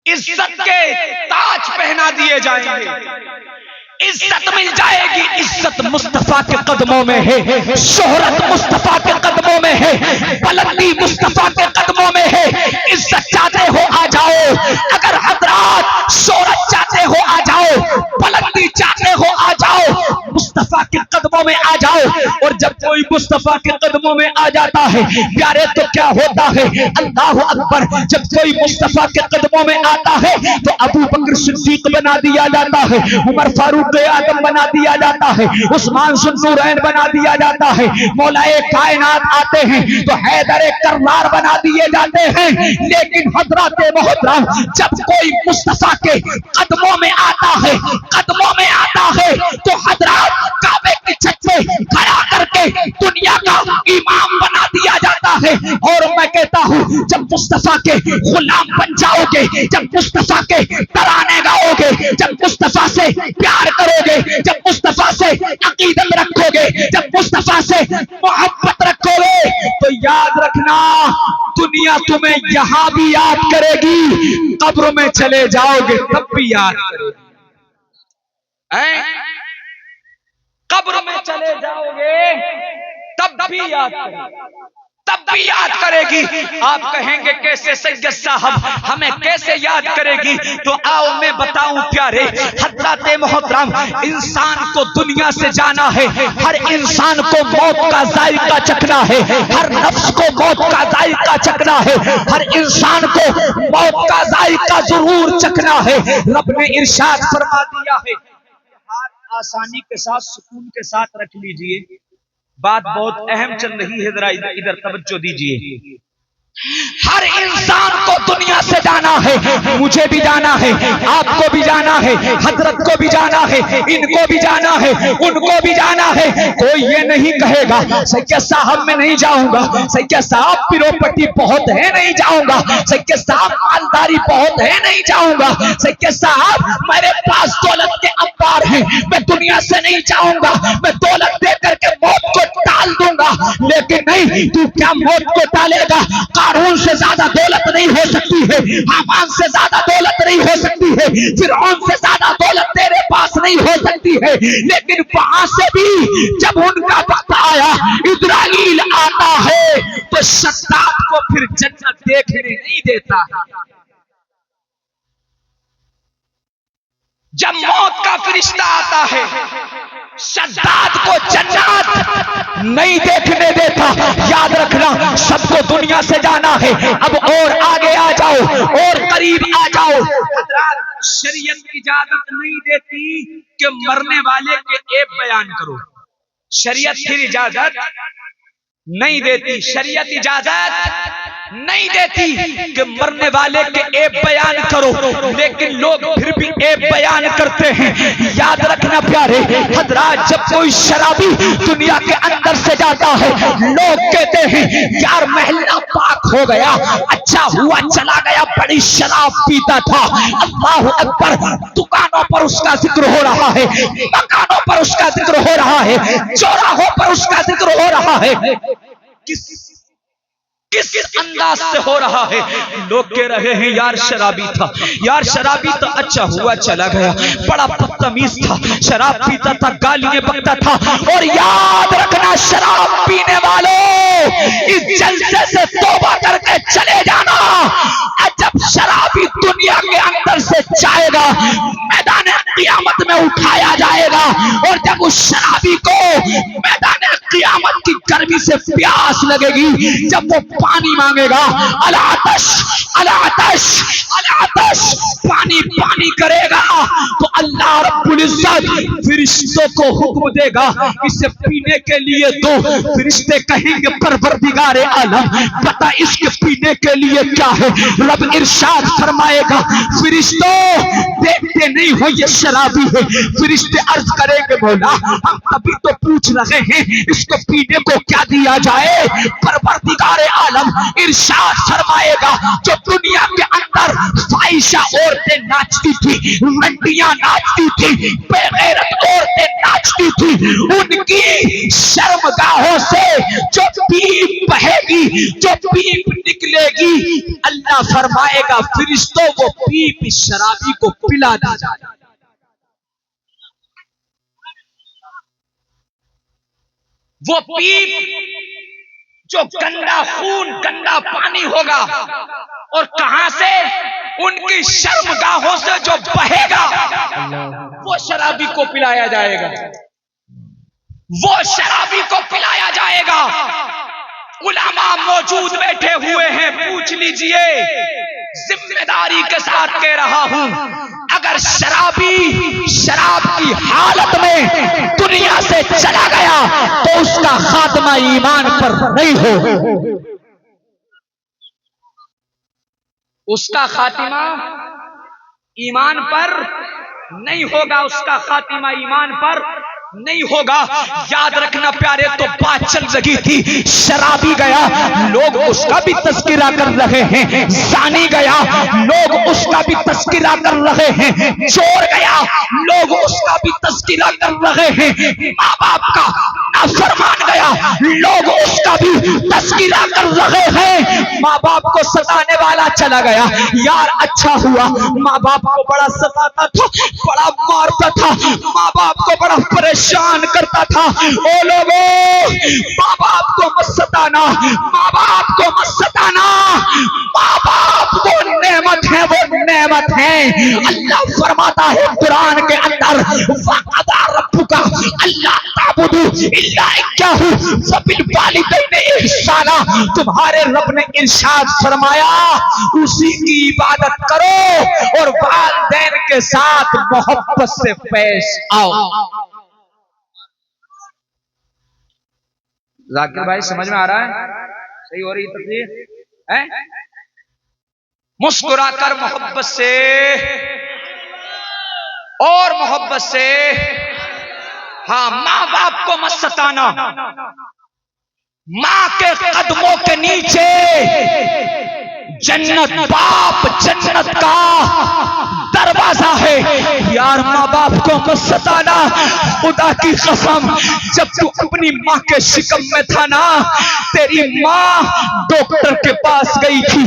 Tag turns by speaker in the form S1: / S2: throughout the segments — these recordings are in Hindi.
S1: इज्जत के ताज पहना दिए जाएंगे, इज्जत मिल जाएगी। इज्जत मुस्तफा के कदमों में है, शोहरत मुस्तफा के कदमों में है, बुलंदी मुस्तफा के कदमों में है। इज्जत चाहते हो आ जाओ, अगर हजरात शोहरत चाहते हो आ जाओ, बुलंदी चाहते हो आ जाओ, मुस्तफा के कदमों में आ जाओ। और जब कोई मुस्तफा के कदमों में आ जाता है प्यारे तो क्या होता है, अल्लाह अकबर। जब कोई मुस्तफा के कदमों में आता है तो अबू बकर सिद्दीक बना दिया जाता है, उमर फारूक आदम बना दिया जाता है, उस्मान सुन्नूरैन बना दिया जाता है, मौलाए कायनात आते हैं तो हैदर कररार बना दिए जाते हैं। लेकिन हजरत मोहतरम जब कोई मुस्तफा के कदमों में आता है, कदमों में आता है तो हजरत काबे की छत पे खड़ा करके दुनिया का इमाम बना दिया जाता है। और मैं कहता हूं जब मुस्तफा के गुलाम बन जाओगे, जब मुस्तफा के तराने गाओगे, जब मुस्तफा से प्यार करोगे, जब मुस्तफा से अकीदत रखोगे, जब मुस्तफा से मोहब्बत रखोगे, तो याद रखना दुनिया तुम्हें यहां भी याद करेगी, कब्र में चले जाओगे तब भी याद करेगी। कब्र में चले जाओगे तब भी याद करेगी, तब भी याद करेगी। आप कहेंगे कैसे सैयद साहब हमें कैसे याद करेगी? तो आओ मैं बताऊं प्यारे हजरत मोहतरम, इंसान को दुनिया से जाना है, हर इंसान को मौत का जायका चखना है, हर नफ्स को मौत का जायका चखना है, हर इंसान को मौत का जायका जरूर चखना है। रब ने इरशाद फरमा दिया है, हाथ आसानी के साथ सुकून के साथ रख लीजिए। बात बहुत अहम चल रही है, जरा इधर तवज्जो दीजिए। हर इंसान को दुनिया से जाना है, मुझे भी जाना है, आपको भी जाना है, हजरत को भी जाना है, इनको भी जाना है, उनको भी जाना है। कोई ये नहीं कहेगा सैयद साहब मैं नहीं जाऊंगा, सैयद साहब प्रॉपर्टी बहुत है नहीं जाऊंगा, सैयद साहब मालदारी बहुत है नहीं जाऊंगा, सैयद साहब मेरे पास दौलत के अंबार है, मैं दुनिया से नहीं जाऊंगा, मैं दौलत दे करके मौत को टाल दूंगा। लेकिन नहीं, तू क्या मौत को टालेगा? कारून से ज्यादा दौलत नहीं हो सकती है, हामान से ज्यादा दौलत नहीं हो सकती है, फिरौन से ज्यादा दौलत तेरे पास नहीं हो सकती है। लेकिन वहां से भी जब उनका वक्त आया, इस्राइल आता है तो शद्दाद को फिर जन्नत देखने नहीं देता। जब मौत का फरिश्ता आता है शद्दाद को जन्नत नहीं देखने देता। याद रखना सबको दुनिया से जाना है, अब और आगे आ जाओ और करीब आ जाओ। शरीयत इजाजत नहीं देती कि मरने वाले के ऐब बयान करो, शरीयत फिर इजाजत नहीं देती, शरीयत इजाजत नहीं देती कि मरने वाले के ऐब बयान करो, लेकिन लोग फिर भी ऐब बयान करते हैं। याद रखना प्यारे हजरात, जब कोई शराबी दुनिया के अंदर से जाता है लोग कहते हैं यार महल्ला पाक हो गया, अच्छा हुआ चला गया, बड़ी शराब पीता था। अल्लाह अकबर, दुकानों पर उसका जिक्र हो रहा है, मकानों पर उसका जिक्र हो रहा है, चौराहों पर उसका जिक्र हो रहा है। किस अंदाज से हो रहा है? लोग कह रहे हैं यार शराबी था, यार शराबी तो अच्छा हुआ चला गया, बड़ा बदतमीज था, शराब पीता था, गालियां बकता था। और याद रखना शराब पीने वालों, इस जलसे से तौबा करके चले जाना। जब शराबी दुनिया के अंदर से जाएगा, मैदान क़ियामत में उठाया जाएगा, और जब उस शराबी को मैदान क़ियामत की गर्मी से प्यास लगेगी, जब वो पानी मांगेगा, अलातश अलातश अलातश, पानी पानी करेगा, तो अल्लाह रब्बुल इज्जत फरिश्तों को हुक्म देगा इसे पीने के लिए। तो फरिश्ते कहेंगे परवरदिगार आलम पता इसके पीने के लिए क्या है। रब इरशाद फरमाएगा फरिश्तों देखते नहीं हो ये शराबी है। फरिश्ते अर्ज करेंगे मौला हम तभी तो पूछ रहे हैं इसको पीने को क्या दिया जाए। परवरदिगार आलम इरशाद फरमाएगा जो दुनिया के अंदर फाहिशा औरतें नाचती थी, मंडियां नाचती थी, बेगैरत औरतें
S2: नाचती थी, उनकी शर्मगाहों से जो पीप बहेगी, जो पीप निकलेगी, अल्लाह फरमाएगा फरिश्तों वो पीप शराबी को पिला दी जाए।
S1: वो पीप जो गंदा खून, गंदा पानी होगा, और कहां से? उनकी शर्मगाहों से जो बहेगा, वो शराबी को पिलाया जाएगा, वो शराबी को पिलाया जाएगा। उलमा मौजूद बैठे हुए हैं, पूछ लीजिए, जिम्मेदारी के साथ कह रहा हूं, अगर शराबी शराब की हालत में दुनिया से चला गया तो उसका खात्मा ईमान पर नहीं हो, उसका खात्मा ईमान पर नहीं होगा, उसका खात्मा ईमान पर नहीं होगा। याद रखना प्यारे, तो बात चल रही थी, शराबी गया, लोग उसका भी तस्करा कर रहे हैं, जानी गया, लोग उसका भी तस्करा कर रहे हैं, चोर गया, लोग उसका भी तस्करा कर रहे हैं, माँ बाप का नाफरमान गया, लोग उसका भी तस्करा कर रहे हैं, माँ बाप को सताने वाला चला गया, यार अच्छा हुआ, माँ बाप को बड़ा सताता था, बड़ा मारता था, माँ बाप को बड़ा परेशान करता था। ओ लोगों, माँ बाप को मत सताना, माँ बाप को मत सताना, माँ बाप वो नेमत है, वो नेमत है। अल्लाह फरमाता है कुरान के अंदर, वक़दा रब्बुका अल्ला ताबुदू इल्ला इय्याहु व बिल वालिदैनि इहसाना, तुम्हारे रब ने इरशाद फरमाया उसी की इबादत करो और वालिदैन के साथ मोहब्बत से पेश आओ। जाकिर भाई समझ में आ रहा है? सही हो रही तकरीर है? मुस्कुराकर मोहब्बत से और मोहब्बत से, हाँ, माँ बाप को मत सताना, माँ के कदमों के नीचे जन्नत, बाप जन्नत का दरवाजा है। यार माँ बाप को मत सताना, खुदा की कसम, जब तू अपनी माँ के शिकम में था ना, तेरी माँ डॉक्टर के पास गई थी,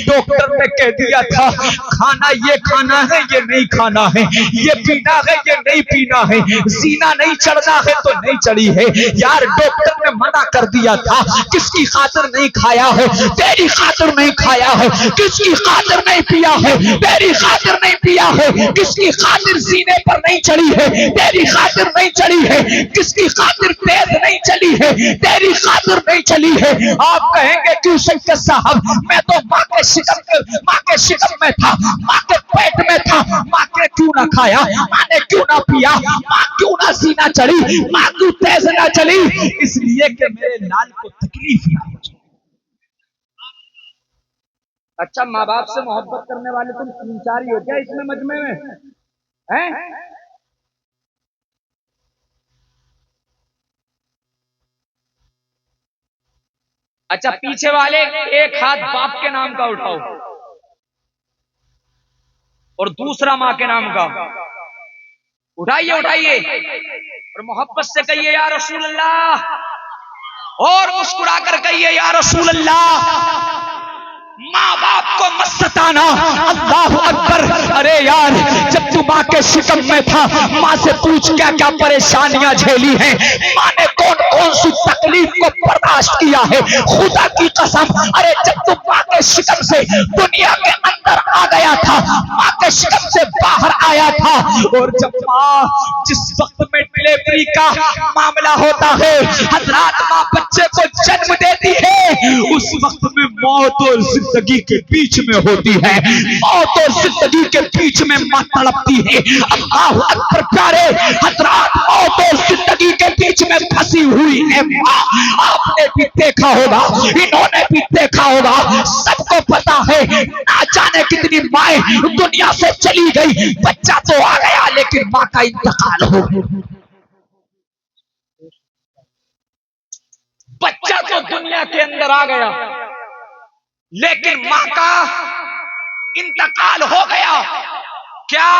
S1: डॉक्टर ने कह दिया था खाना ये खाना है, ये नहीं खाना है, ये पीना है, ये नहीं पीना है, जीना नहीं चढ़ना है तो नहीं चढ़ी है। यार डॉक्टर ने मना कर दिया था, किसकी खातिर नहीं खाया है? तेरी खातिर नहीं खाया है। किसकी खातिर नहीं पिया है? तेरी खातिर नहीं पिया है। किसकी खातिर सीने पर नहीं चढ़ी है? तेरी खातिर नहीं चढ़ी है। किसकी खातिर तेज नहीं चली है? तेरी खातिर नहीं चली है। आप कहेंगे क्यों सैयद साहब, मैं तो माँ के शिकम में था, माँ के पेट में था, माँ के क्यों ना खाया, माँ ने क्यों ना पिया, माँ क्यों ना सीना चढ़ी, माँ क्यों तेज ना चली? इसलिए कि मेरे लाल को तकलीफ ना हो जाए। अच्छा, माँ बाप से मोहब्बत करने वाले तुम 3-4 ही हो क्या इसमें मजमे में हैं? अच्छा, पीछे वाले एक हाथ बाप के नाम का उठाओ और दूसरा माँ के नाम का उठाइए, उठाइए और मोहब्बत से कहिए या रसूल अल्लाह, और मुस्कुरा कर कहिए या रसूल अल्लाह। माँ बाप को मत सताना। अल्लाह अकबर। अरे यार, जब तू माँ के शिकम में था, माँ से पूछ क्या क्या परेशानियां झेली हैं, माँ ने कौन कौन सी तकलीफ को बर्दाश्त किया है, खुदा की कसम। अरे जब तू माँ के शिकम से दुनिया के अंदर आ गया था, माँ के शिकम से बाहर आया था, और जब माँ जिस वक्त में डिलीवरी का मामला होता है, हजरात, माँ बच्चे को जन्म देती है, उस वक्त में मौत और जिंदगी के बीच में होती है, मौत और जिंदगी के बीच में मां तड़पती है। अल्लाह अकबर प्यारे हजरात, मौत और जिंदगी के बीच में फंसी हुई है मां। आपने भी देखा होगा, इन्होंने भी देखा होगा, सबको पता है, ना जाने कितनी माएं दुनिया से चली गई, बच्चा तो आ गया लेकिन मां का इंतकाल हो गया। बच्चा तो दुनिया के अंदर आ गया लेकिन मां का इंतकाल हो गया। क्या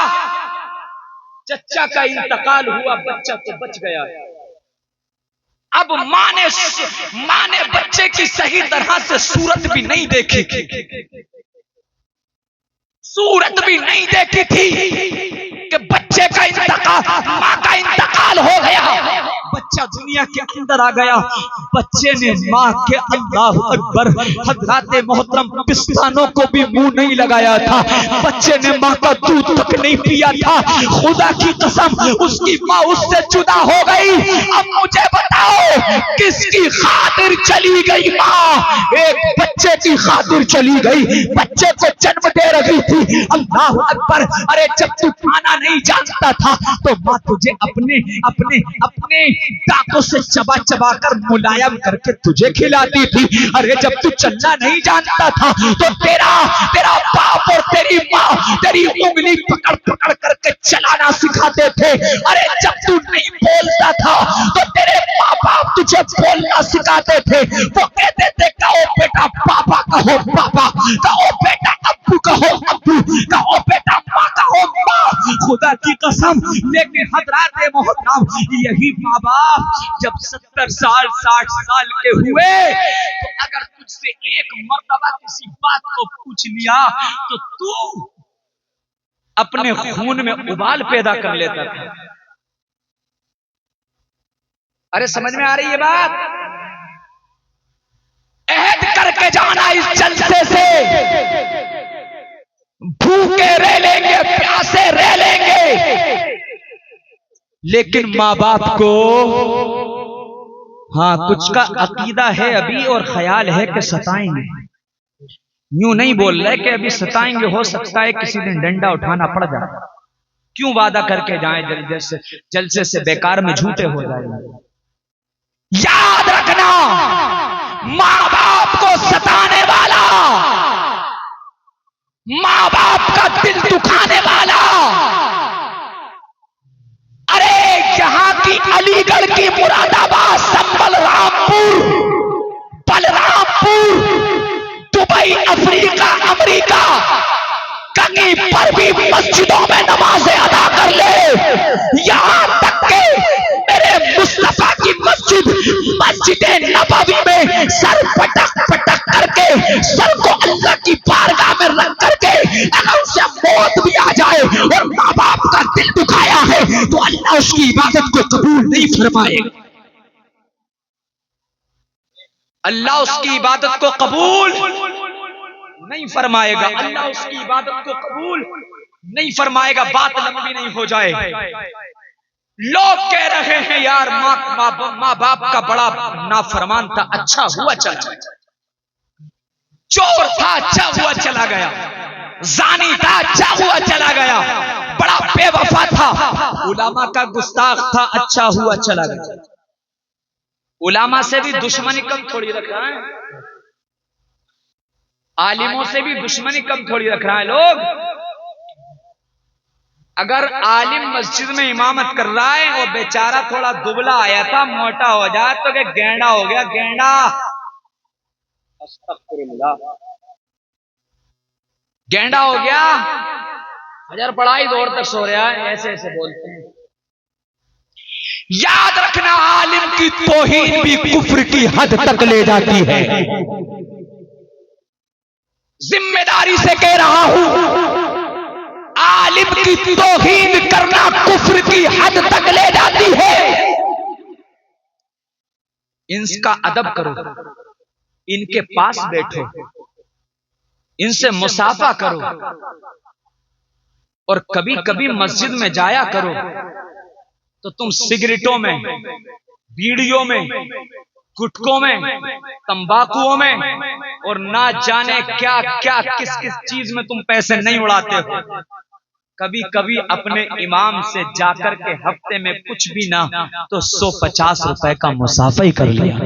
S1: चचा का इंतकाल हुआ, बच्चा तो बच गया। अब माँ ने बच्चे की सही तरह से सूरत भी नहीं देखी थी, सूरत भी नहीं देखी थी कि बच्चे का इंतकाल, माँ का इंतकाल हो गया, बच्चा दुनिया के अंदर आ गया। बच्चे ने माँ के अल्लाह अकबर हज़रात मोहतरम पिस्तानों को भी मुंह नहीं लगाया था, बच्चे ने माँ का दूध तक नहीं पिया था। खुदा की कसम उसकी माँ उससे जुदा हो गई। अब मुझे बताओ किसकी खातिर चली गई माँ? एक बच्चे की खातिर चली गई, बच्चे को जन्म दे रही थी। अल्लाह अकबर। अरे जब तू खाना नहीं जानता था तो माँ तुझे अपने अपने अपने दांतों से चबा चबा कर मुलायम करके तुझे खिलाती थी। अरे जब तू चलना नहीं जानता था तो तेरा बाप और तेरी माँ तेरी उंगली पकड़ पकड़ करके चलाना सिखाते थे। अरे जब तू नहीं बोलता था तो तेरे माँ बाप तुझे बोलना सिखाते थे। वो कहते थे कहो बेटा पापा कहो पापा, कहो बेटा अब्बू कहो अब्बू, कहो बेटा माँ कहो माँ। खुदा की कसम। लेकिन हज़रात मोहतरम यही माँ बाप जब 70 साल 60 साल के हुए तो अगर तुझसे एक मर्तबा किसी बात को पूछ लिया तो तू अपने खून में उबाल पैदा कर लेता था। अरे समझ में आ रही है बात? अहद करके जाना इस जलसे से, भूखे रह लेंगे प्यासे रह लेंगे, लेकिन माँ बाप को हाँ कुछ का अकीदा है अभी और ख्याल है कि सताएंगे। यूं नहीं बोल रहे कि अभी सताएंगे, हो सकता है किसी दिन डंडा उठाना पड़ जाए। क्यों वादा करके जाएं जलसे से बेकार में झूठे हो जाएंगे। याद रखना माँ बाप को सताने वाला, माँ बाप का दिल दुखाने वाला, अरे यहाँ की अलीगढ़ की Moradabad Sambhal Rampur Balrampur Dubai Africa America कहीं पर भी मस्जिदों में नमाजें अदा कर ले। यहाँ तक के मेरे मुस्तफा की मस्जिद नबवी में सर पटक पटक करके सर को अल्लाह की बारगाह में रख करके अगर उसे मौत भी आ जाए और माँ बाप का दिल दुखाया है तो अल्लाह उसकी इबादत को कबूल नहीं फरमाएगा। अल्लाह उसकी इबादत को कबूल नहीं फरमाएगा। अल्लाह उसकी इबादत को कबूल नहीं फरमाएगा। बात लंबी नहीं हो जाए। लोग कह रहे हैं यार माँ बाप का बड़ा नाफरमान था, अच्छा हुआ चला, चोर था अच्छा हुआ चला गया, जानी था अच्छा हुआ चला गया, बड़ा बेवफा था, उलामा का गुस्ताख था अच्छा हुआ चला गया। उलामा से भी दुश्मनी कम थोड़ी रख रहा है, आलिमों से भी दुश्मनी कम थोड़ी रख रहा है। लोग अगर आलिम मस्जिद में इमामत कर रहा है और बेचारा थोड़ा दुबला आया था मोटा हो जाए तो क्या गेंडा हो गया, गेंडा गेंडा हो गया, हजार पढ़ाई दौर तक सो रहा है, ऐसे ऐसे बोलते हैं। याद रखना आलिम की तौहीन भी कुफ्र की हद तक ले जाती है। जिम्मेदारी से कह रहा हूं, आलिम की तौहीन करना कुफ्र की हद तक ले जाती है। इनका अदब करो, इनके पास बैठो, इनसे मुसाफा करो और कभी कभी मस्जिद में जाया करो तो तुम सिगरेटों में, बीड़ियों में, गुटकों में, तंबाकुओं में और ना जाने क्या क्या किस किस चीज में तुम पैसे नहीं उड़ाते हो। कभी कभी अपने इमाम से जाकर के हफ्ते में कुछ भी ना तो 150 रुपए का मुसाफा ही कर लिया।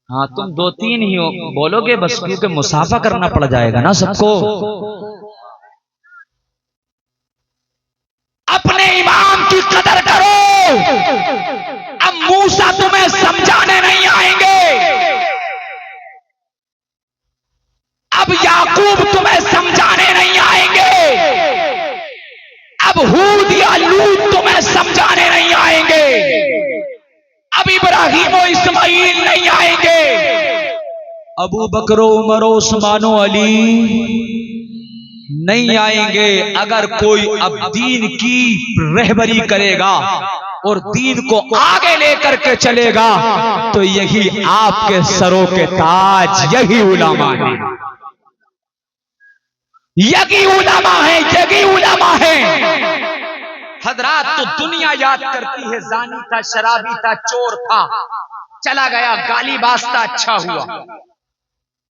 S1: हाँ तुम 2-3 ही हो बोलोगे बस, क्योंकि मुसाफा करना पड़ जाएगा ना सबको। अपने इमाम की कदर करो। अब मूसा तुम्हें समझाने नहीं आएंगे, अब याकूब तुम्हें समझाने नहीं आएंगे, अब
S2: अब हूद या लूत तुम्हें समझाने नहीं आएंगे, अब इब्राहीम और इस्माइल नहीं आएंगे, अबू बकर उमर उस्मान अली नहीं आएंगे। अगर कोई अब दीन की रहबरी करेगा और दीन को आगे लेकर के चलेगा तो यही आपके सरों के ताज, यही उलमा है, यही उलमा है, यही उलमा है। हजरात, तो दुनिया याद करती है जानी था, शराबी था, चोर था, चला गया, गाली बाजता, अच्छा हुआ।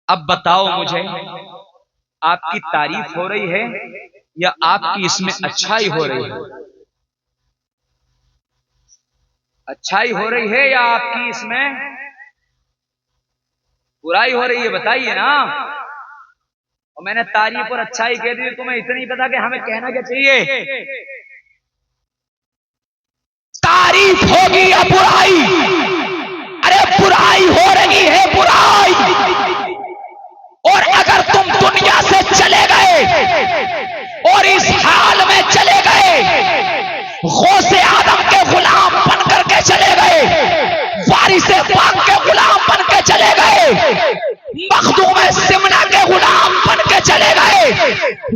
S2: अब बताओ मुझे, आपकी तारीफ हो रही है या आपकी इसमें अच्छाई हो रही है? अच्छाई हो रही है या आपकी इसमें बुराई हो रही है? बताइए ना। और मैंने तारीफ और अच्छाई कह दी, तुम्हें इतना ही पता कि हमें कहना क्या चाहिए? तारीफ होगी या बुराई? अरे बुराई हो रही है, बुराई। और अगर तुम दुनिया से चले गए और इस हाल में चले गए, गौसे आदम के गुलाम बन करके चले गए, वारिसे पाक के गुलाम बन के चले गए, मखदूम सिमना के गुलाम बन के चले गए,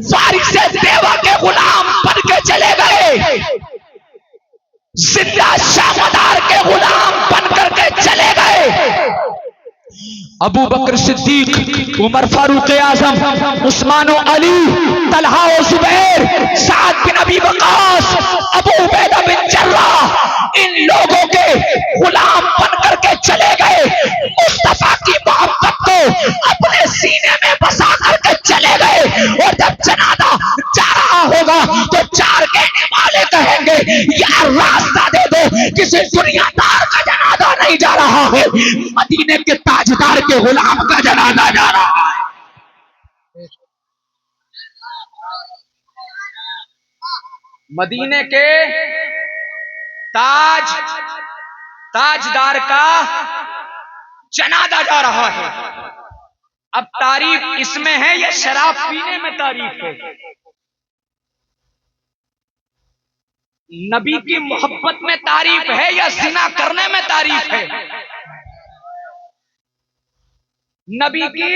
S2: वारिसे देवा के गुलाम बन के चले गए, जिंदा शाहदार के गुलाम बन करके चले गए, अबू बकर सिद्दीक, उमर फारूक आजम, उस्मान अली, तलहा और जुबैर, साद बिन अबी वक्कास, अबू उबैदा बिन जर्राह, इन लोगों के गुलाम बन करके चले गए, मुस्तफा की मोहब्बत को अपने सीने में बसा करके चले गए। और जब जनाजा जा रहा होगा तो चार कहने वाले कहेंगे, यार रास्ता दे दो, किसी दुनियादार का जनाजा नहीं जा रहा है, मदीने के ताजदार के गुलाम का जनाजा जा रहा है। मदीने के ताजदार का जनाजा जा रहा है। अब तारीफ इसमें है या शराब पीने में तारीफ है? नबी की मोहब्बत में तारीफ है या जिना करने में तारीफ है? नबी की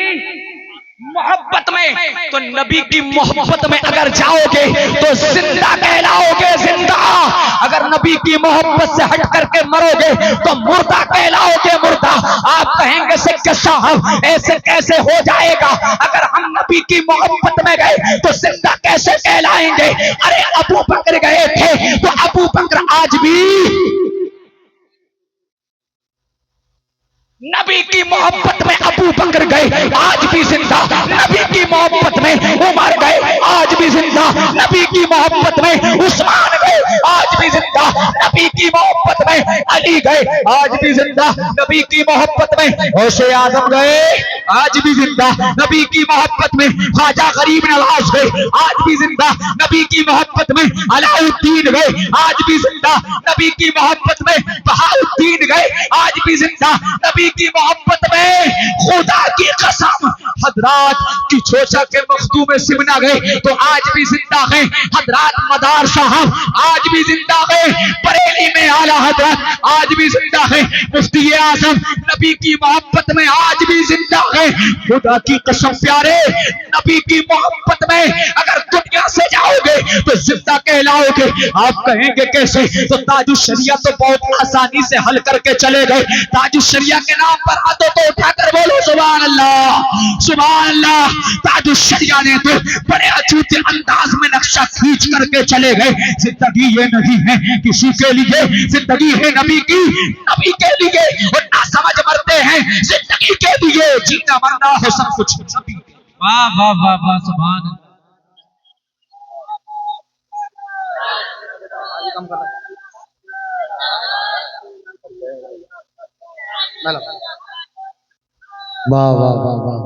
S2: मोहब्बत में, तो नबी की मोहब्बत में अगर जाओगे तो जिंदा कहलाओगे, जिंदा। अगर नबी की मोहब्बत से हट करके मरोगे तो मुर्दा कहलाओगे, मुर्दा। आप कहेंगे सिक्के साहब ऐसे कैसे हो जाएगा? अगर हम नबी की मोहब्बत में गए तो जिंदा कैसे कहलाएंगे? अरे अबू बकर गए थे तो अबू बकर आज भी नबी की मोहब्बत में, अबू बकर गए आज भी जिंदा, नबी की मोहब्बत में उमर गए आज भी जिंदा, नबी की मोहब्बत में उस्मान गए आज भी जिंदा, नबी की मोहब्बत में अली गए आज भी जिंदा, नबी की मोहब्बत में गौसे आजम गए आज भी जिंदा, नबी की मोहब्बत में ख्वाजा गरीब नवाज गए आज भी जिंदा, नबी की मोहब्बत में अलाउद्दीन गए आज भी जिंदा, नबी की मोहब्बत में बहाउद्दीन गए आज भी जिंदा, नबी की मोहब्बत में खुदा की कसम हजरात की छोचा के मखदूम में सिमना गए तो आज भी जिंदा है, हजरात मदार साहब आज भी जिंदा है, बरेली में आला हजरत आज भी जिंदा है, मुफ्ती आजम नबी की मोहब्बत में आज भी जिंदा है। खुदा की कसम प्यारे, नबी की मोहब्बत में अगर दुनिया से जाओगे तो जिंदा कहलाओगे। आप कहेंगे कैसे? तो ताजुशरिया तो बहुत आसानी से हल करके चले गए। ताजुशरिया के नाम पर हाथों को उठाकर बोलो सुभान अल्लाह, सुभान अल्लाह। ताजुशरिया ने तो बड़े अछूते अंदाज में नक्शा खींच करके चले गए। जिंदगी ये नहीं है किसी के लिए, जिंदगी है नबी की, नबी के लिए। और ना समझ मरते हैं जिंदगी के लिए, जीना मरना हो सब कुछ नबी।
S3: वाह वाह वाह वाह, सुभान
S4: वाह वाह वाह वाह,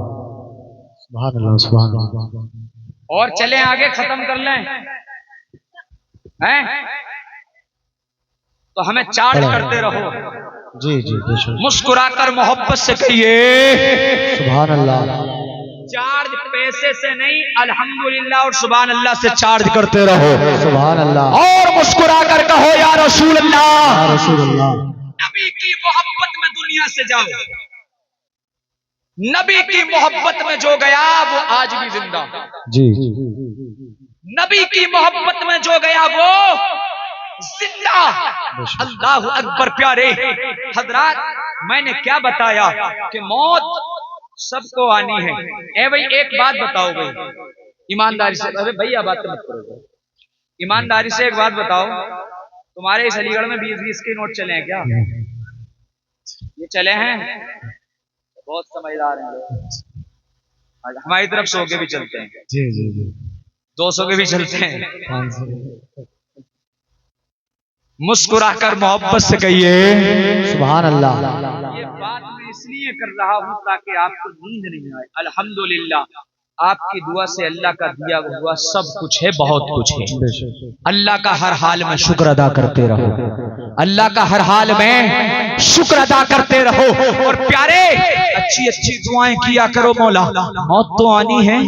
S4: सुभान अल्लाह, सुभान अल्लाह।
S1: और चलें आगे, खत्म कर लें हैं? तो हमें चार्ज करते रहो।
S4: जी जी बेशक,
S1: मुस्कुराकर मोहब्बत से कहिए
S4: सुभान अल्लाह।
S1: चार्ज पैसे से नहीं, अल्हम्दुलिल्लाह और सुभान अल्लाह से चार्ज करते रहो।
S4: सुभान अल्लाह,
S1: और मुस्कुरा कर कहो या रसूल अल्लाह।
S4: या रसूल अल्लाह।
S1: नबी की मोहब्बत में दुनिया से जाओ। नबी की मोहब्बत में जो गया वो आज भी जिंदा।
S4: जी,
S1: नबी की मोहब्बत में जो गया वो जिंदा। अल्लाह अकबर। प्यारे हजरात, मैंने क्या बताया कि मौत सबको आनी है। ए भाई एक बात बताओ भाई, ईमानदारी से। अरे भैया बात मत करो, ईमानदारी से एक बात बताओ, तुम्हारे इस अलीगढ़ में 20-20 के नोट चले हैं क्या? ये चले हैं? बहुत समझदार हैं लोग। हमारी तरफ 100 के भी चलते हैं,
S4: जी जी जी,
S1: 200 के भी चलते हैं।
S4: 500।
S1: मुस्कुराकर मोहब्बत से कहिए
S4: सुभान अल्लाह।
S1: ये बात मैं इसलिए कर रहा हूँ ताकि आपको नींद नहीं आए। अल्हम्दुलिल्लाह आपकी दुआ से अल्लाह का दिया हुआ सब कुछ है, बहुत कुछ है। अल्लाह का हर हाल में शुक्र अदा करते रहो। अल्लाह का हर हाल में शुक्र अदा करते रहो। और प्यारे अच्छी अच्छी दुआएं किया करो। मौला मौत तो आनी है,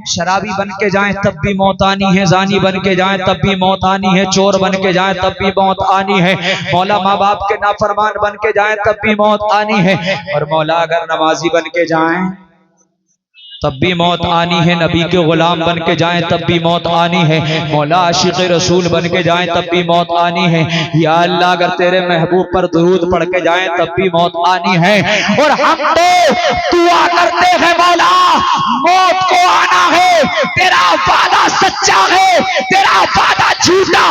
S1: शराबी बन के जाए तब भी मौत आनी है, जानी बन के जाए तब भी मौत आनी है, चोर बन के जाए तब भी मौत आनी है। मौला माँ बाप के नाफरमान बन के जाए तब भी मौत आनी है। और मौला अगर नमाजी बन के जाए तब भी मौत आनी है, नबी के गुलाम बन के जाएं तब भी मौत आनी है, मौला आशिक रसूल बन के जाएं तब भी मौत आनी है। या अल्लाह अगर तेरे महबूब पर दुरूद पढ़ के जाएं तब भी मौत आनी है। और हम तो दुआ करते हैं मौला मौत को आना है, तेरा वादा सच्चा है, तेरा वादा झूठा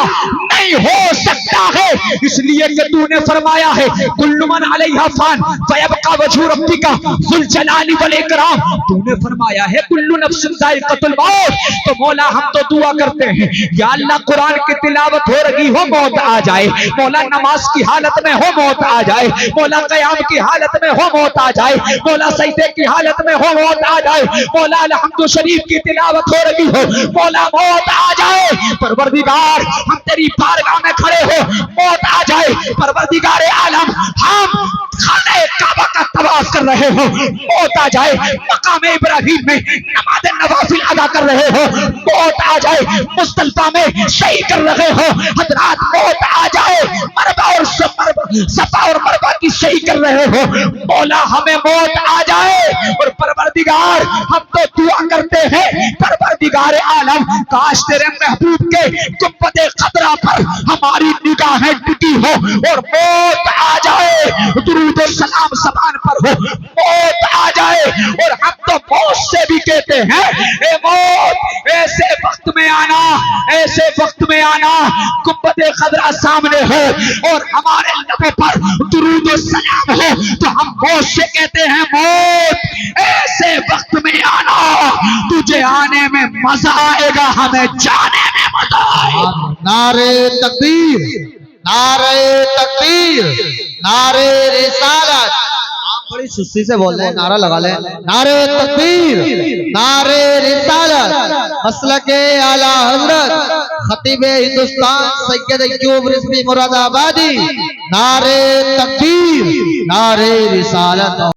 S1: नहीं हो सकता है। इसलिए कि तूने फरमाया है कुल्लु मन अलैहा फान फयबका वजहु रब्बिका ज़ुल जलाली वल इकराम। तूने फरमाया है कुल्लु नफ्सिन ज़ाइक़तुल मौत। तो मौला हम तो दुआ करते हैं या अल्लाह कुरान की तिलावत हो रही हो मौत आ जाए, मौला नमाज की हालत में हो मौत आ जाए, मौला क़याम की हालत में हो मौत आ जाए, मौला सजदे की हालत में हो मौत आ जाए, मौला अलहम्दु शरीफ की तिलावत हो रही हो मौला मौत आ जाए। परवरदिगार हम तेरी बारगाह में खड़े हो मौत आ जाए। परवरदिगार आलम हम खाने काबा का तवाफ कर रहे हो मौत आ जाए, मकाम इब्राहिम में नमाज़ नवाफिल अदा कर रहे हो मौत आ जाए, मुस्तल्फा में सही कर रहे हो हजरात मौत आ जाए, मरबा और सफा और मरबा की सही कर रहे हो मौला हमें मौत आ जाए। और परवरदिगार हम तो दुआ करते हैं परवरदिगार आलम काश तेरे महबूब के गुंबद खतरा पर हमारी निगाहें टिकी हो और मौत आ जाए, दुरूद और सलाम ज़बान पर हो मौत आ जाए। और हम तो मौत से भी कहते हैं ए मौत ऐसे वक्त में आना, ऐसे वक्त में आना गुंबद खतरा सामने हो और हमारे लबों पर दुरूद और सलाम हो तो हम मौत से कहते हैं मौत ऐसे वक्त में आना, तुझे आने में मजा आएगा, हमें जाने में मजा आएगा।
S4: नारे तकबीर, नारे तकबीर, नारे रिसालत। आप बड़ी सुस्ती से बोल रहे हैं, नारा लगा लें। नारे तकबीर, नारे रिसालत, मसलके आला हजरत खतीब हिंदुस्तान सैयद अय्यूब रिज़वी मुरादाबादी। नारे तकबीर, नारे रिसालत।